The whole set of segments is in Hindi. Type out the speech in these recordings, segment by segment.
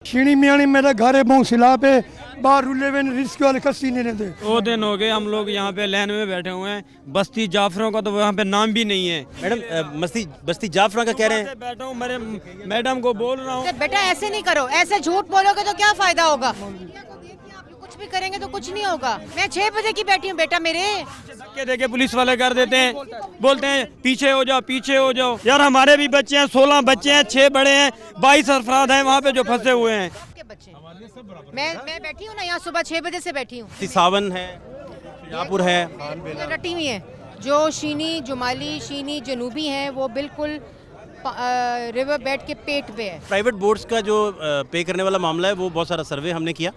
शीणी मियानी मेरा घर है बहुसिला पे, बाहर रुले हुए रिस्क वाले कस्ती नहीं रहते। 2 दिन हो गए हम लोग यहाँ पे लाइन में बैठे हुए हैं। बस्ती जाफरों का तो वहाँ पे नाम भी नहीं है। मैडम बस्ती जाफरा का कह रहे हैं। बैठा हूँ, मेरे मैडम को बोल रहा हूँ बेटा ऐसे नहीं करो, ऐसे झूठ बोलोगे तो क्या फायदा होगा। कुछ भी करेंगे तो कुछ नहीं होगा। मैं 6 बजे की बैठी हूँ बेटा मेरे। धक्के देके पुलिस वाले कर देते हैं, बोलते हैं पीछे हो जाओ पीछे हो जाओ। यार हमारे भी बच्चे हैं, 16 बच्चे हैं, 6 बड़े हैं, 22 अफराद हैं वहाँ पे जो फंसे हुए हैं। बच्चे मैं बैठी हूँ ना यहाँ, सुबह 6 बजे से बैठी हूँ। सावन है, शाहपुर है, रटी हुई है। जो शीनी जुमाली शीनी जनूबी हैं वो बिल्कुल रिवर बेड के पेट पे है। प्राइवेट बोर्ड्स का जो पे करने वाला मामला है वो बहुत सारा सर्वे हमने किया,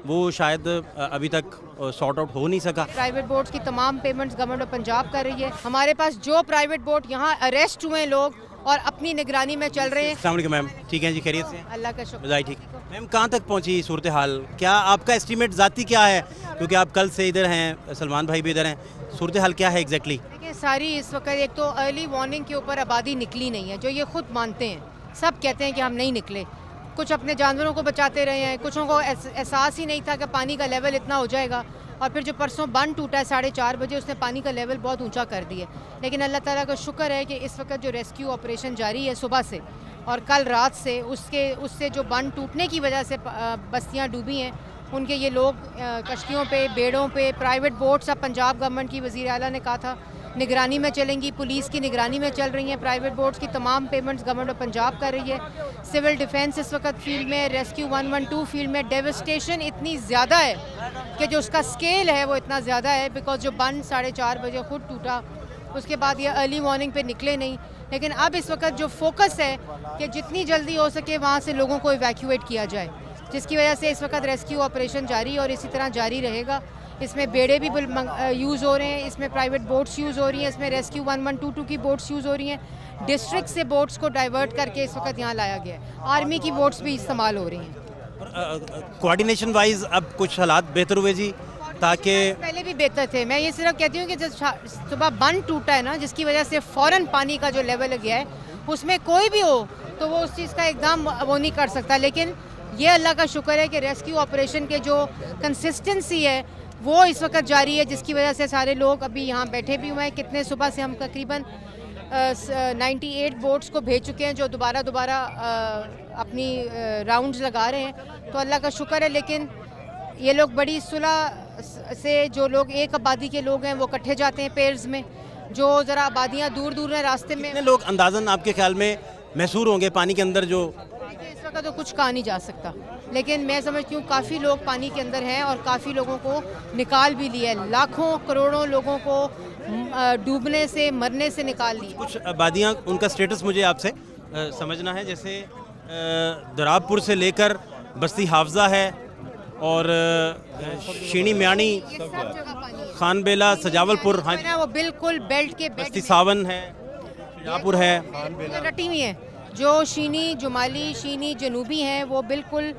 वो शायद अभी तक सॉर्ट आउट हो नहीं सका। प्राइवेट बोर्ड्स की तमाम पेमेंट्स गवर्नमेंट ऑफ पंजाब कर रही है। हमारे पास जो प्राइवेट बोर्ड यहाँ अरेस्ट हुए लोग और अपनी निगरानी में चल रहे हैं। अस्सलाम वालेकुम मैम, ठीक है जी, खैरियत से? अल्लाह का शुक्र। बधाई। ठीक मैम, कहाँ तक पहुँची सूरत हाल? क्या आपका एस्टीमेट ज़ाती क्या है, क्योंकि आप कल से इधर हैं, सलमान भाई भी इधर हैं, सूरत हाल क्या है एग्जैक्टली? देखिए सारी इस वक्त एक तो अर्ली वार्निंग के ऊपर आबादी निकली नहीं है, जो ये खुद मानते हैं। सब कहते हैं कि हम नहीं निकले। कुछ अपने जानवरों को बचाते रहे हैं, कुछों को एहसास ही नहीं था कि पानी का लेवल इतना हो जाएगा। और फिर जो परसों बंद टूटा है 4:30 बजे, उसने पानी का लेवल बहुत ऊंचा कर दिया। लेकिन अल्लाह ताला का शुक्र है कि इस वक्त जो रेस्क्यू ऑपरेशन जारी है सुबह से और कल रात से, उससे जो बंद टूटने की वजह से बस्तियाँ डूबी हैं, उनके ये लोग कश्तियों पे, बेड़ों पे, प्राइवेट बोट्स, अब पंजाब गवर्नमेंट की वज़ीर आला ने कहा था निगरानी में चलेंगी, पुलिस की निगरानी में चल रही हैं। प्राइवेट बोट्स की तमाम पेमेंट्स गवर्नमेंट ऑफ पंजाब कर रही है। सिविल डिफेंस इस वक्त फील्ड में, रेस्क्यू 112 फील्ड में। डेवस्टेशन इतनी ज़्यादा है कि जो उसका स्केल है वो इतना ज़्यादा है, बिकॉज जो बंद 4:30 बजे खुद टूटा, उसके बाद ये अर्ली वार्निंग पे निकले नहीं। लेकिन अब इस वक्त जो फोकस है कि जितनी जल्दी हो सके वहाँ से लोगों को इवैक्यूएट किया जाए, जिसकी वजह से इस वक्त रेस्क्यू ऑपरेशन जारी और इसी तरह जारी रहेगा। इसमें बेड़े भी यूज़ हो रहे हैं, इसमें प्राइवेट बोट्स यूज़ हो रही हैं, इसमें रेस्क्यू 1122 की बोट्स यूज़ हो रही हैं। डिस्ट्रिक्ट से बोट्स को डाइवर्ट करके इस वक्त यहाँ लाया गया है। आर्मी की बोट्स भी इस्तेमाल हो रही हैं। कोऑर्डिनेशन वाइज अब कुछ हालात बेहतर हुए जी, ताकि पहले भी बेहतर थे। मैं ये सिर्फ कहती हूँ कि जब सुबह बंद टूटा है ना, जिसकी वजह से फ़ौरन पानी का जो लेवल गया है, उसमें कोई भी हो तो वो उस चीज़ का एकदम वो नहीं कर सकता। लेकिन ये अल्लाह का शुक्र है कि रेस्क्यू ऑपरेशन के जो कंसिस्टेंसी है वो इस वक्त जारी है, जिसकी वजह से सारे लोग अभी यहाँ बैठे भी हुए हैं। कितने सुबह से हम तकरीबन 98 बोट्स को भेज चुके हैं जो दोबारा अपनी राउंड्स लगा रहे हैं, तो अल्लाह का शुक्र है। लेकिन ये लोग बड़ी सुलह से, जो लोग एक आबादी के लोग हैं वो इकट्ठे जाते हैं पेयर्स में, जो ज़रा आबादियाँ दूर दूर हैं रास्ते में। कितने लोग अंदाज़न आपके ख्याल में महसूर होंगे पानी के अंदर? जो इस वक्त तो कुछ कहा नहीं जा सकता, लेकिन मैं समझती हूँ काफ़ी लोग पानी के अंदर हैं और काफ़ी लोगों को निकाल भी लिया है। लाखों करोड़ों लोगों को डूबने से, मरने से निकाल लिया। कुछ आबादियाँ, उनका स्टेटस मुझे आपसे समझना है, जैसे दराबपुर से लेकर बस्ती हाफजा है और शीणी म्यानी, खान बेला, सजावलपुर, हाँ वो बिल्कुल बेल्ट के बस्ती सावन है, शाहपुर है, रटी हुई है। जो शीनी जुमाली शीनी जनूबी हैं वो बिल्कुल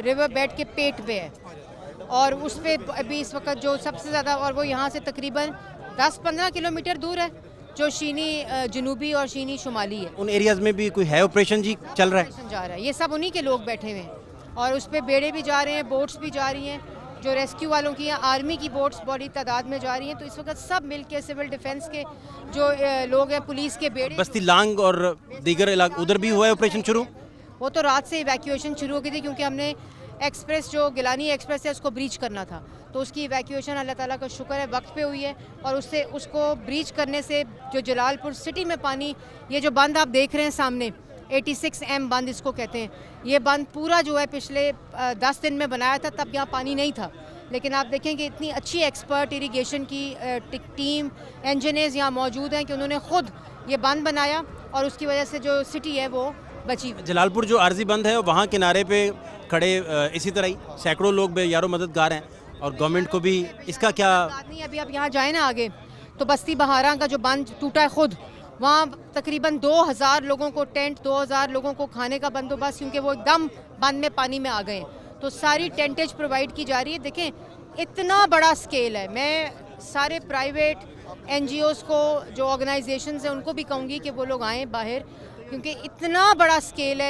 रिवर बेड के पेट पे है और उस पर अभी इस वक्त जो सबसे ज़्यादा, और वो यहाँ से तकरीबन 10-15 किलोमीटर दूर है, जो शीनी जनूबी और शीनी शुमाली है। उन एरियाज़ में भी कोई है ऑपरेशन जी चल रहा है? जा रहा है, ये सब उन्हीं के लोग बैठे हुए हैं और उस पर बेड़े भी जा रहे हैं, बोट्स भी जा रही हैं, जो रेस्क्यू वालों की हैं, आर्मी की बोट्स बड़ी तादाद में जा रही हैं। तो इस वक्त सब मिलके सिविल डिफेंस के जो लोग हैं, पुलिस के बेड़े। बस्ती लांग और दीगर इलाके उधर भी हुआ है ऑपरेशन शुरू? वो तो रात से इवैक्यूएशन शुरू हो गई थी, क्योंकि हमने एक्सप्रेस, जो गिलानी एक्सप्रेस है, उसको ब्रीच करना था, तो उसकी इवैक्यूएशन अल्लाह ताला का शुक्र है वक्त पे हुई है। और उसको ब्रीच करने से जो जलालपुर सिटी में पानी, ये जो बंद आप देख रहे हैं सामने, 86M बंद इसको कहते हैं, ये बंद पूरा जो है पिछले 10 दिन में बनाया था, तब यहाँ पानी नहीं था। लेकिन आप देखें कि इतनी अच्छी एक्सपर्ट इरिगेशन की टीम, इंजीनियर्स यहाँ मौजूद हैं कि उन्होंने खुद ये बंद बनाया और उसकी वजह से जो सिटी है वो बची। जलालपुर जो आर्जी बंद है वहाँ किनारे पे खड़े इसी तरह ही सैकड़ों लोग बेयारो मददगार हैं और गवर्नमेंट को भी इसका क्या नहीं। अभी आप यहाँ जाए ना आगे, तो बस्ती बहारा का जो बंद टूटा है खुद, वहाँ तकरीबन 2000 लोगों को टेंट, 2000 लोगों को खाने का बंदोबस्त, क्योंकि वो एकदम बंद में पानी में आ गए हैं, तो सारी टेंटेज प्रोवाइड की जा रही है। देखें इतना बड़ा स्केल है। मैं सारे प्राइवेट NGOs को, जो ऑर्गेनाइजेशंस हैं, उनको भी कहूँगी कि वो लोग आएँ बाहर क्योंकि इतना बड़ा स्केल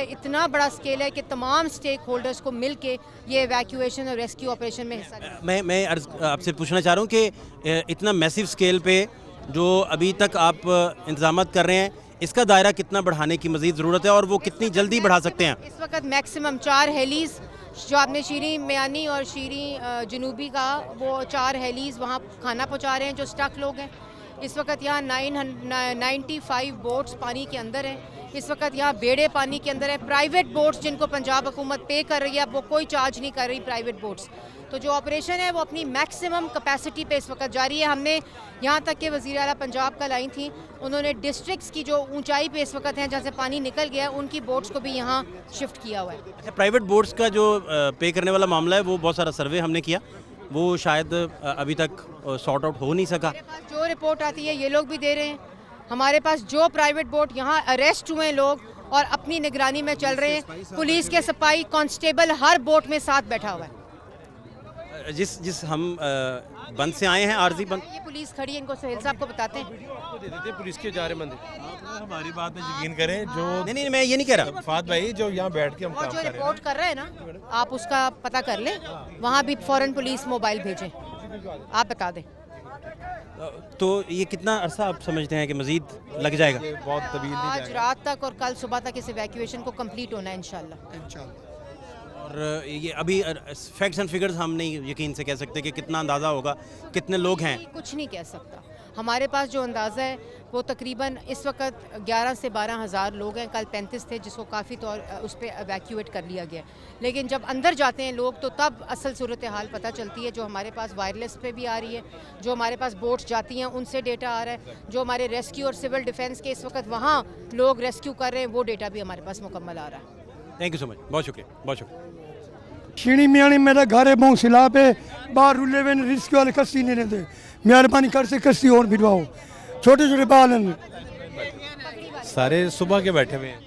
है कि तमाम स्टेक होल्डर्स को मिल के ये एवैक्यूएशन और रेस्क्यू ऑपरेशन में हिस्सा लेना। मैं आपसे पूछना चाह रहा हूँ कि इतना मैसिव स्केल पे जो अभी तक आप इंतजाम कर रहे हैं, इसका दायरा कितना बढ़ाने की मज़ीद ज़रूरत है और वो कितनी जल्दी बढ़ा सकते हैं? इस वक्त मैक्सिमम 4 हेलीज़ जो आपने शीरी मियानी और शीरी जनूबी का, वो 4 हेलीज़ वहाँ खाना पहुँचा रहे हैं जो स्टक लोग हैं। इस वक्त यहाँ 995 बोट्स पानी के अंदर हैं। इस वक्त यहाँ बेड़े पानी के अंदर है। प्राइवेट बोट्स जिनको पंजाब हुकूमत पे कर रही है, वो कोई चार्ज नहीं कर रही प्राइवेट बोट्स। तो जो ऑपरेशन है वो अपनी मैक्सिमम कैपेसिटी पे इस वक्त जारी है। हमने यहाँ तक के वज़ीर आला पंजाब कल आई थी, उन्होंने डिस्ट्रिक्ट्स की जो ऊंचाई पे इस वक्त हैं जहाँ से पानी निकल गया है, उनकी बोट्स को भी यहाँ शिफ्ट किया हुआ है। अच्छा, प्राइवेट बोट्स का जो पे करने वाला मामला है, वो बहुत सारा सर्वे हमने किया, वो शायद अभी तक सॉर्ट आउट हो नहीं सका। हमारे पास जो रिपोर्ट आती है ये लोग भी दे रहे हैं। हमारे पास जो प्राइवेट बोट यहाँ अरेस्ट हुए लोग और अपनी निगरानी में चल रहे हैं, पुलिस के सिपाही कांस्टेबल हर बोट में साथ बैठा हुआ है। जिस हम बंद से आए हैं, आरजी बंद, ये पुलिस खड़ी है, इनको सोहेल साहब को बताते हैं। दे देते पुलिस के जा रहे बंदे। आप हमारी बात में यकीन करें, जो नहीं मैं ये नहीं कह रहा। फात भाई जो यहाँ बैठ के हम और काम जो कर रहे रिपोर्ट कर रहे हैं ना, आप उसका पता कर लें, वहाँ भी फौरन पुलिस मोबाइल भेजें, आप बता दें। तो ये कितना अरसा आप समझते हैं कि मजीद लग जाएगा? हैं, बहुत तवील नहीं आज जाएगा। रात तक और कल सुबह तक इस इवैक्यूएशन को कंप्लीट होना है इंशाल्लाह। और ये अभी फैक्ट्स एंड फिगर्स हम नहीं यकीन से कह सकते कि कितना अंदाज़ा होगा, कितने लोग हैं। कुछ नहीं कह सकता। हमारे पास जो अंदाज़ा है वो तकरीबन इस वक्त 11 से 12 हज़ार लोग हैं। कल 35 थे जिसको काफ़ी तौर उस पर एवैक्यूएट कर लिया गया। लेकिन जब अंदर जाते हैं लोग तो तब असल सूरत हाल पता चलती है। जो हमारे पास वायरलेस पे भी आ रही है, जो हमारे पास बोट्स जाती हैं उनसे डेटा आ रहा है, जो हमारे रेस्क्यू और सिविल डिफेंस के इस वक्त वहाँ लोग रेस्क्यू कर रहे हैं, वो डेटा भी हमारे पास मुकम्मल आ रहा है। थैंक यू सो मच, बहुत शुक्रिया, बहुत शुक्रिया। शीणी मियानी मेरा घर है मोहसिला पे, बाहर रुले हुए रिस्क वाले कस्ती नहीं रहते, मेहरबानी कर से कस्ती और भिजवाओ। छोटे छोटे बाल हैं, सारे सुबह के बैठे हुए हैं।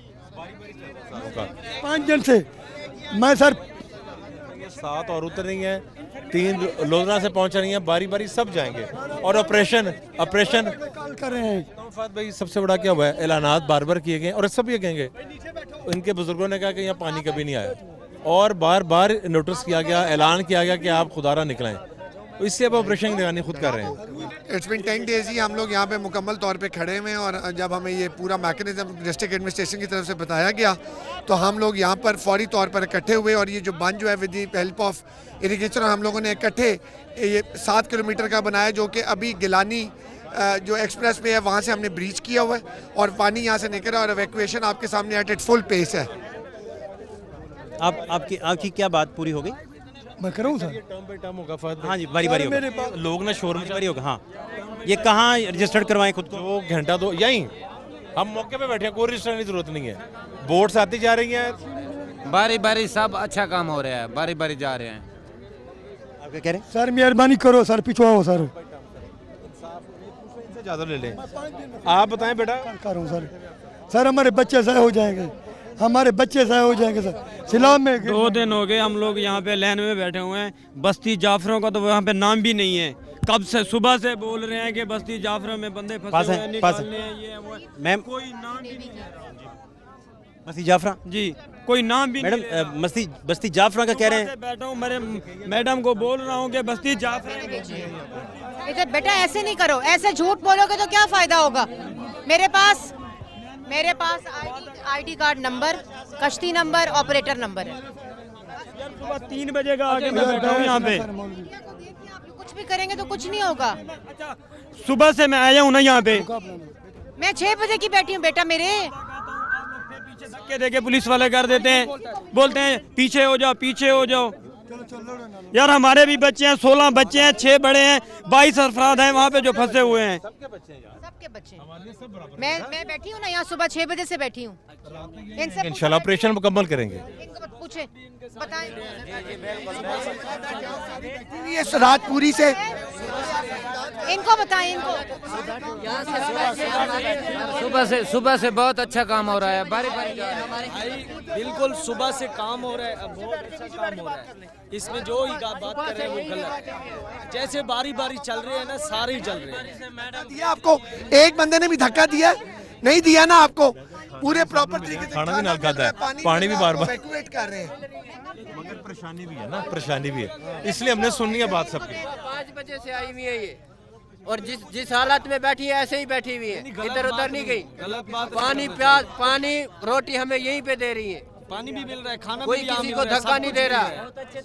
5 दिन से मैं सर 7 और उतर रही हैं, 3 लोधरा से पहुंच रही हैं, बारी बारी सब जाएंगे। और ऑपरेशन कॉल कर रहे हैं। फात भाई सबसे बड़ा क्या हुआ है, ऐलानात बार बार किए गए और सब ये कहेंगे, इनके बुजुर्गों ने कहा कि यहाँ पानी कभी नहीं आया और बार बार नोटिस किया गया, ऐलान किया गया कि आप खुदारा निकलें। इससे अब ऑपरेशन निगरानी खुद कर रहे हैं। इट्स बिन 10 डेज ही हम लोग यहाँ पे मुकम्मल तौर पे खड़े हुए हैं और जब हमें ये पूरा मैकेनिज्म डिस्ट्रिक्ट एडमिनिस्ट्रेशन की तरफ से बताया गया तो हम लोग यहाँ पर फौरी तौर पर इकट्ठे हुए और ये जो बंद जो है with the help of irrigation हम लोगों ने इकट्ठे ये 7 किलोमीटर का बनाया, जो कि अभी गिलानी जो एक्सप्रेस वे है वहाँ से हमने ब्रीच किया हुआ है और पानी यहाँ से निकल रहा है और एवैक्यूएशन आपके सामने एट इट फुल पेस है। आपकी क्या बात पूरी हो गई? मैं करूँ सर? टर्म बाय टर्म होगा फात भाई। हाँ जी, बारी बारी होगा। मेरे पास लोग ना शोर बारी होगा। हाँ, ये कहाँ रजिस्टर्ड करवाएं खुद को? 2 घंटा 2 यहीं हम मौके पे बैठे हैं, कोई रजिस्टर की जरूरत नहीं है। बोट्स आती जा रही हैं, बारी बारी सब अच्छा काम हो रहा है, बारी बारी जा रहे हैं। आप क्या कह रहे हैं? सर मेहरबानी करो सर, पिछवाओ सर। इनसे ज़्यादा ले लें। आप बताएं बेटा। करूँ सर, सर हमारे बच्चे ज़ाय हो जाएंगे, हमारे बच्चे ज़ाय हो जाएंगे सर। सिलाम में 2 दिन हो गए हम लोग यहाँ पे लाइन में बैठे हुए हैं। बस्ती जाफरों का तो वहाँ पे नाम भी नहीं है। कब से सुबह से बोल रहे हैं कि बस्ती जाफरों में बंदे फंसे हुए हैं, निकालने हैं, ये वो है। मैम, कोई नाम भी नहीं है बस्ती जाफरा जी, कोई नाम भी नहीं है। मैडम बस्ती जाफरा का कह रहे हैं। बैठा हूँ, मेरे मैडम को बोल रहा हूँ कि बस्ती जाफरा। इधर बेटा ऐसे नहीं करो, ऐसे झूठ बोलोगे तो क्या फायदा होगा। मेरे पास आईडी कार्ड नंबर, कश्ती नंबर, ऑपरेटर नंबर है। सुबह 3 बजे का आके मैं बैठा हूँ यहाँ पे। आप लोग कुछ भी करेंगे तो कुछ नहीं होगा। अच्छा, सुबह से मैं आया हूँ ना यहाँ पे। मैं 6 बजे की बैठी हूँ बेटा मेरे। पीछे धक्के देके पुलिस वाले कर देते हैं, बोलते हैं पीछे हो जाओ, पीछे हो जाओ। यार हमारे भी बच्चे हैं, 16 बच्चे हैं, 6 बड़े हैं, 22 अफराद हैं वहाँ पे जो फंसे हुए हैं। सबके बच्चे मैं बैठी हूँ ना यहाँ, सुबह 6 बजे से बैठी हूँ। इनसे इंशाल्लाह ऑपरेशन मुकम्मल करेंगे। इनको पूछे बताएं। ये रात पूरी से इनको बताएं, इनको सुबह से बहुत अच्छा काम हो रहा है, बारी बारी जा रहे हैं। बिल्कुल सुबह से काम हो रहा है, बहुत अच्छा काम हो रहा है। इसमें जो ही बात कर रहे हैं वो गलत है। जैसे बारी बारी चल रहे हैं ना, सारे ही चल रहे हैं। दिया आपको, एक बंदे ने भी धक्का दिया, नहीं दिया ना आपको, पूरे प्रॉपर तरीके से खाना भी नाल खाता है, पानी पानी भी बार-बार evacuate कर रहे हैं। मगर परेशानी भी है ना, परेशानी भी है, इसलिए हमने सुननी है बात सबकी। 5 बजे से आई हुई है ये, और जिस हालत में बैठी है ऐसे ही बैठी हुई है, इधर उधर नहीं गई। पानी प्याज पानी रोटी हमें यहीं पे दे रही है, पानी भी मिल रहा है, खाना कोई भी यहाँ किसी मिल को रहा है, धक्का सब नहीं कुछ दे मिल रहा। है।